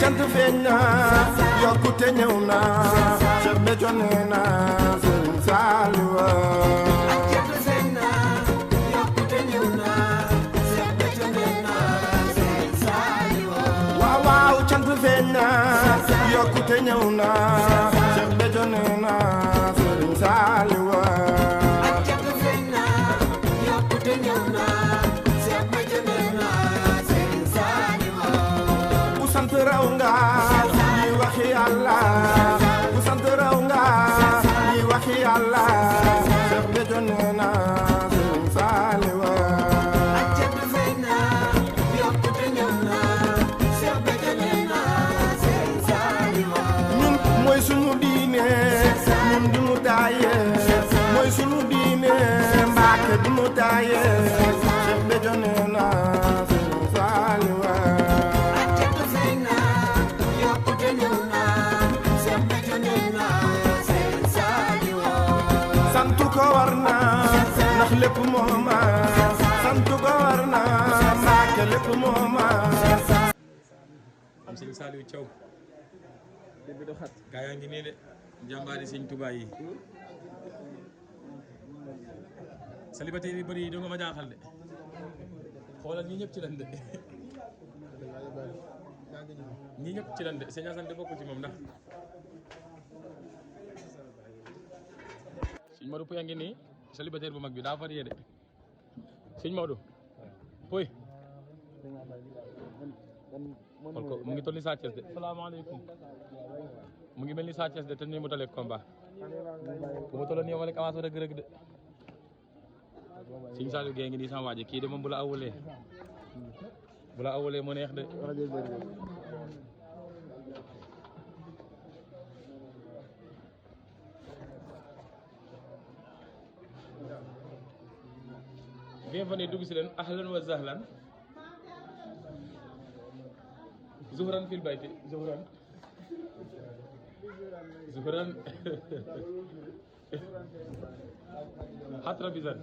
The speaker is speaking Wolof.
cant feeñ na yokkute ñëw na Cheikh Béthio nee na Serigne Saliou cant feeñ na yokkute ñëw na Cheikh Béthio nee na Serigne Saliou waaw waaw cant feeñ na yokkute ñëw na Cheikh Béthio nee na Serigne Saliou cant feeñ na yokkute ñëw na Cheikh Béthio nee na Serigne Saliou ku sant raw nga li waxi Yàlla ku sant raw nga li waxi Yàlla Cheikh Béthio nee na Serigne Saliou cant feeñ na yokkute ñëw na Cheikh Béthio nee na Serigne Saliou ñun mooy sunu diine ñun du mu taaye mooy sunu diine Mbàkke du mu taaye Cheikh Béthio nee na Serigne Saliou cant feeñ na yokkute ñëw na Cheikh Béthio nee na Serigne Saliou sant ko war na ndax lépp mooma sant ko war na Mbàkke lépp mooma am sëñ Saliou Thiaw gaa yaa ngi nii de jàmbaari sëñ Tuubaa yi célibataire yi bëri yi danga ma jaaxal de xoolal ñii ñëpp ci lan de ñii ñëpp ci lan de sëñ Assane de bokkul ci moom ndax sëñ Modou Pouye a ngi nii célibataire bu mag bi daa varié de sëñ Modou Pouye xool ko mu ngi toll ni Sa Thiès de salaamaaleykum mu ngi mel ni Sa Thiès de te nii mu dalee combat bu ma tolloon yow ma rek avance rëgg-rëgg de Sëñ Saliou Gueye ngi nii sama waa ji kii de moom bu la awulee mu neex de bienvenue dugg si leen ahlan wa sahlan zuhran fil bayti zuhran hatra bisan